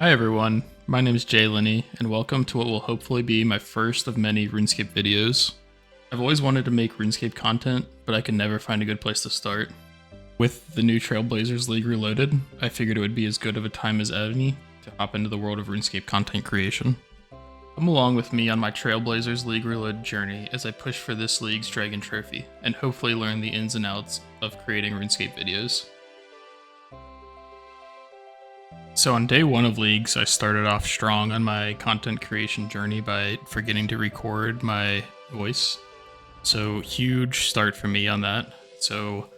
Hi everyone, my name is Jay Linney, and welcome to what will hopefully be my first of many RuneScape videos. I've always wanted to make RuneScape content, but I could never find a good place to start. With the new Trailblazers League Reloaded, I figured it would be as good of a time as any to hop into the world of RuneScape content creation. Come along with me on my Trailblazers League Reloaded journey as I push for this league's Dragon Trophy, and hopefully learn the ins and outs of creating RuneScape videos. So on day one of Leagues, I started off strong on my content creation journey by forgetting to record my voice. So huge start for me on that. So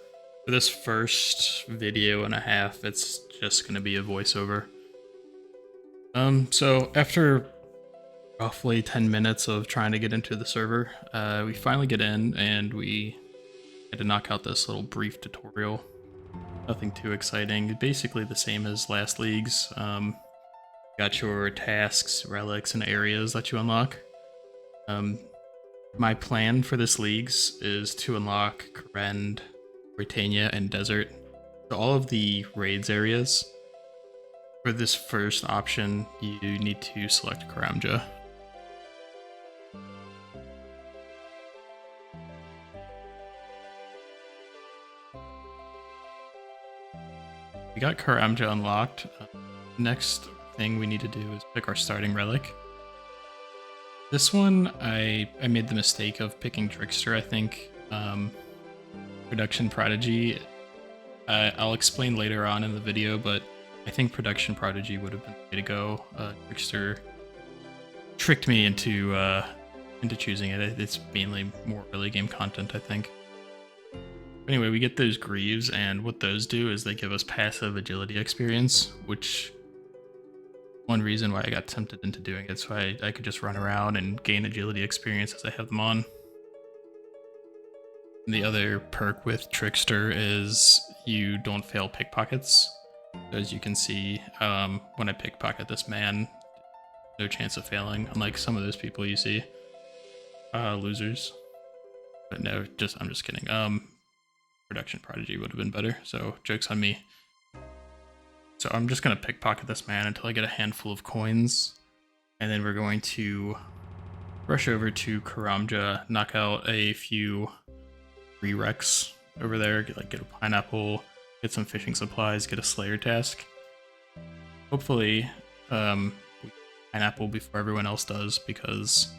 for this first video and a half, it's just going to be a voiceover. So after roughly 10 minutes of trying to get into the server, we finally get in and we had to knock out this little brief tutorial. Nothing too exciting. Basically the same as last leagues. Got your tasks, relics, and areas that you unlock. My plan for this leagues is to unlock Kourend, Britannia, and Desert. So all of the raids areas. For this first option, you need to select Karamja. We got Karamja unlocked. Next thing we need to do is pick our starting relic. This one, I made the mistake of picking Trickster, I think. Production Prodigy, I'll explain later on in the video, but I think Production Prodigy would have been the way to go. Trickster tricked me into choosing it. It's mainly more early game content, I think. Anyway, we get those Greaves, and what those do is they give us passive agility experience, which one reason why I got tempted into doing it, so I could just run around and gain agility experience as I have them on. And the other perk with Trickster is you don't fail pickpockets. As you can see, when I pickpocket this man, no chance of failing, unlike some of those people you see. Losers. But no, I'm just kidding. Production Prodigy would have been better, so joke's on me. So I'm just gonna pickpocket this man until I get a handful of coins, and then we're going to rush over to Karamja, knock out a few rerecs over there, get a pineapple, get some fishing supplies, get a Slayer task. Hopefully, pineapple before everyone else does, because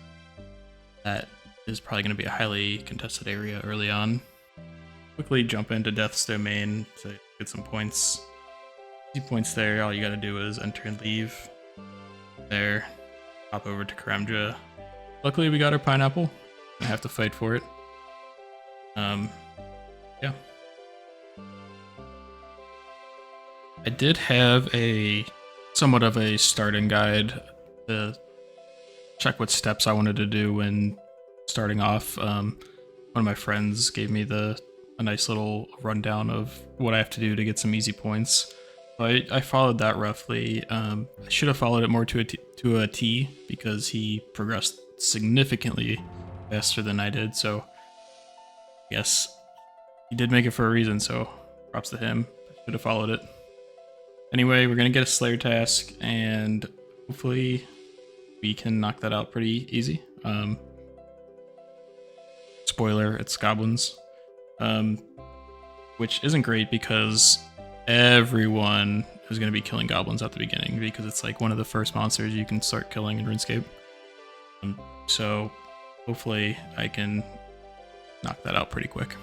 that is probably going to be a highly contested area early on. Quickly jump into Death's Domain to get some points. Easy points there, all you gotta do is enter and leave. There, hop over to Karamja. Luckily we got our pineapple. I have to fight for it. Yeah. I did have a somewhat of a starting guide to check what steps I wanted to do when starting off. One of my friends gave me a nice little rundown of what I have to do to get some easy points. So I followed that roughly. I should have followed it more to a T because he progressed significantly faster than I did. So yes, he did make it for a reason. So props to him. I should have followed it. Anyway, we're gonna get a Slayer task, and hopefully we can knock that out pretty easy. Spoiler: it's goblins. Which isn't great because everyone is going to be killing goblins at the beginning because it's like one of the first monsters you can start killing in RuneScape. So hopefully I can knock that out pretty quick.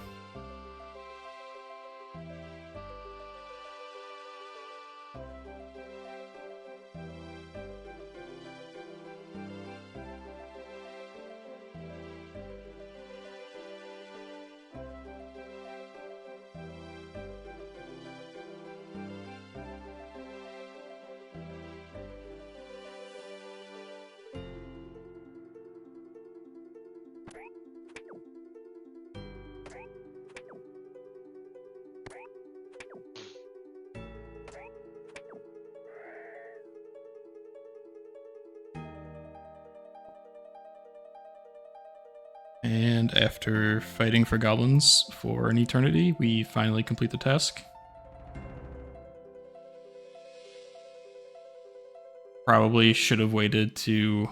And after fighting for goblins for an eternity, we finally complete the task. Probably should have waited to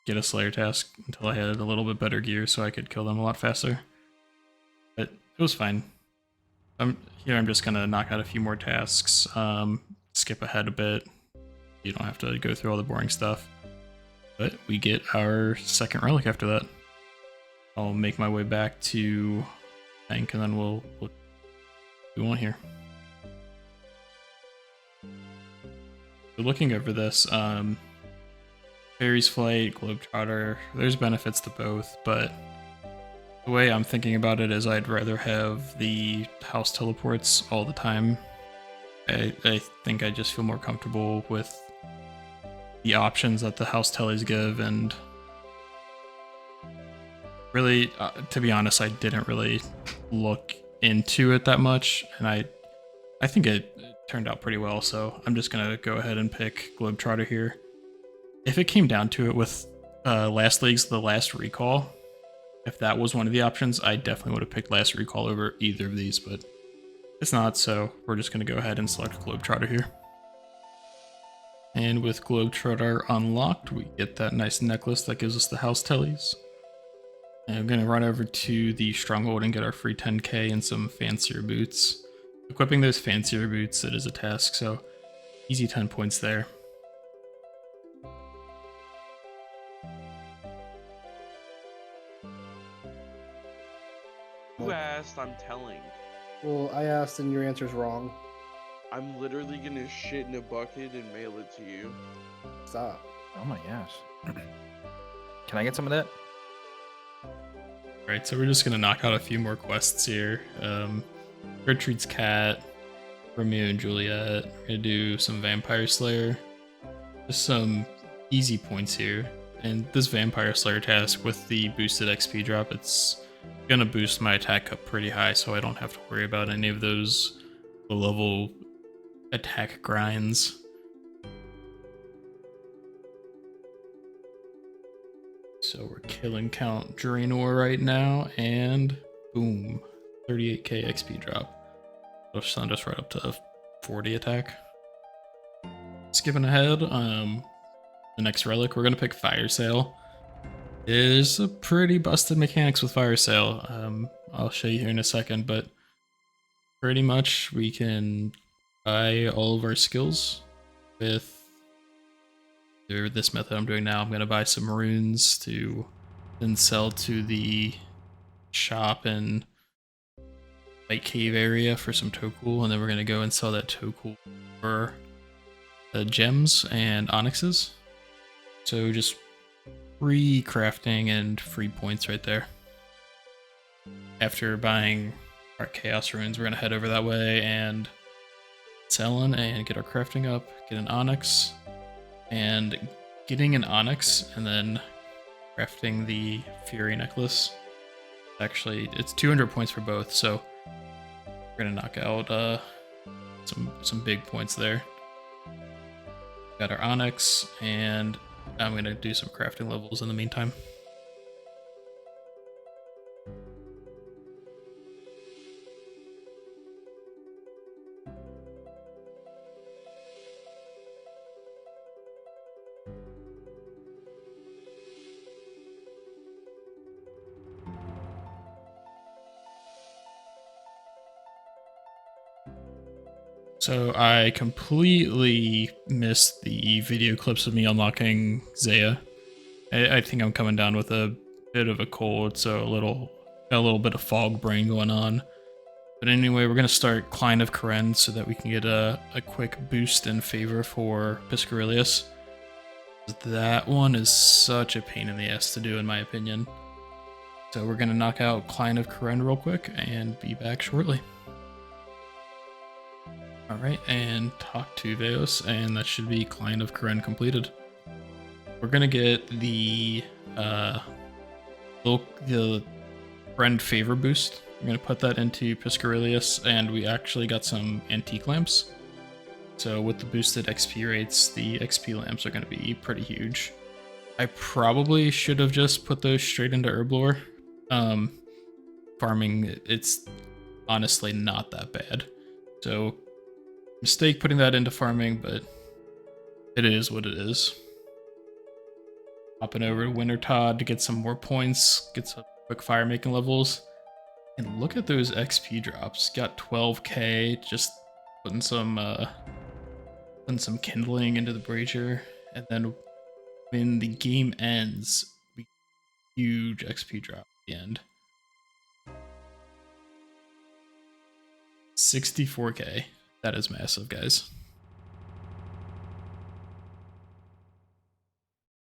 get a Slayer task until I had a little bit better gear so I could kill them a lot faster. But it was fine. I'm just gonna knock out a few more tasks, skip ahead a bit. You don't have to go through all the boring stuff. But we get our second relic after that. I'll make my way back to tank and then we'll do one here. So looking over this, Fairy's Flight, Globetrotter, there's benefits to both, but the way I'm thinking about it is I'd rather have the house teleports all the time. I think I just feel more comfortable with the options that the house tellies give, and really, to be honest, I didn't really look into it that much, and I think it turned out pretty well, so I'm just gonna go ahead and pick Globetrotter here. If it came down to it with Last League's The Last Recall, if that was one of the options, I definitely would have picked Last Recall over either of these, but it's not, so we're just gonna go ahead and select Globetrotter here. And with Globetrotter unlocked, we get that nice necklace that gives us the house tellies. And I'm gonna run over to the Stronghold and get our free 10k and some fancier boots. Equipping those fancier boots, it is a task, so easy 10 points there. Who asked? I'm telling. Well, I asked and your answer's wrong. I'm literally gonna shit in a bucket and mail it to you. Stop. Oh my gosh. Can I get some of that? Alright, so we're just gonna knock out a few more quests here. Gertrude's Cat, Romeo and Juliet. We're gonna do some Vampire Slayer. Just some easy points here. And this Vampire Slayer task with the boosted XP drop, it's gonna boost my attack up pretty high, so I don't have to worry about any of those low-level attack grinds. So we're killing Count Draenor right now, and boom, 38k XP drop. It'll send us right up to 40 attack. Skipping ahead, the next relic, we're gonna pick Fire Sale. There's a pretty busted mechanics with Fire Sale. I'll show you here in a second, but pretty much we can buy all of our skills with this method I'm doing now. I'm gonna buy some runes to then sell to the shop in White Cave area for some Tokul, and then we're gonna go and sell that Tokul for gems and onyxes. So just free crafting and free points right there. After buying our Chaos Runes, we're gonna head over that way and selling and get our crafting up, get an onyx, and getting an onyx and then crafting the Fury Necklace. Actually, it's 200 points for both, so we're gonna knock out some big points there. Got our onyx, and I'm gonna do some crafting levels in the meantime. So I completely missed the video clips of me unlocking Zaya. I think I'm coming down with a bit of a cold, so got a little bit of fog brain going on. But anyway, we're gonna start Klein of Karen so that we can get a quick boost in favor for Piscarilius. That one is such a pain in the ass to do, in my opinion. So we're gonna knock out Klein of Karen real quick and be back shortly. Alright, and talk to Veos, and that should be Klein of Karen completed. We're gonna get the friend favor boost. We're gonna put that into Piscarilius, and we actually got some antique lamps. So with the boosted XP rates, the XP lamps are gonna be pretty huge. I probably should have just put those straight into Herblore. Farming, it's honestly not that bad. So mistake putting that into farming, but It is what it is. Hopping over to Winter Todd to get some more points, get some quick fire making levels. And look at those XP drops. Got 12k, just putting some kindling into the brazier. And then when the game ends, we huge XP drop at the end. 64k. That is massive, guys.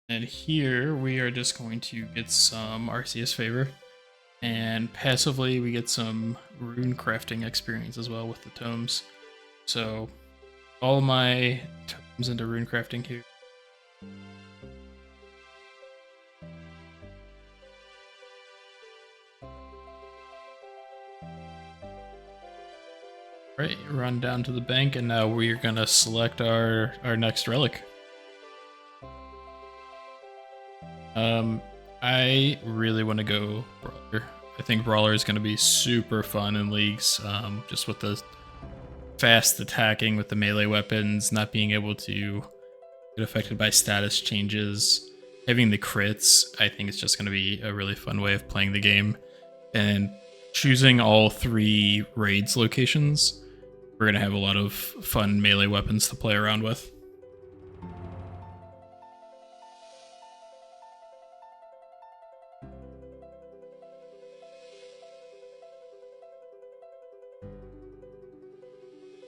And here we are just going to get some Arceus favor. And passively we get some rune crafting experience as well with the tomes. So all my tomes into rune crafting here. Right, run down to the bank, and now we're gonna select our next relic. I really want to go Brawler. I think Brawler is going to be super fun in leagues, just with the fast attacking with the melee weapons, not being able to get affected by status changes, having the crits. I think it's just going to be a really fun way of playing the game. And choosing all 3 raids locations, we're going to have a lot of fun melee weapons to play around with.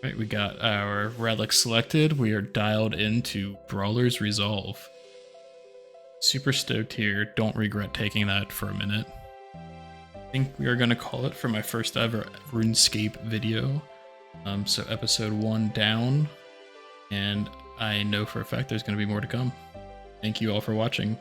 Right, we got our relic selected. We are dialed into Brawler's Resolve. Super stoked here. Don't regret taking that for a minute. I think we are going to call it for my first ever RuneScape video. So episode 1 down. And I know for a fact there's going to be more to come. Thank you all for watching.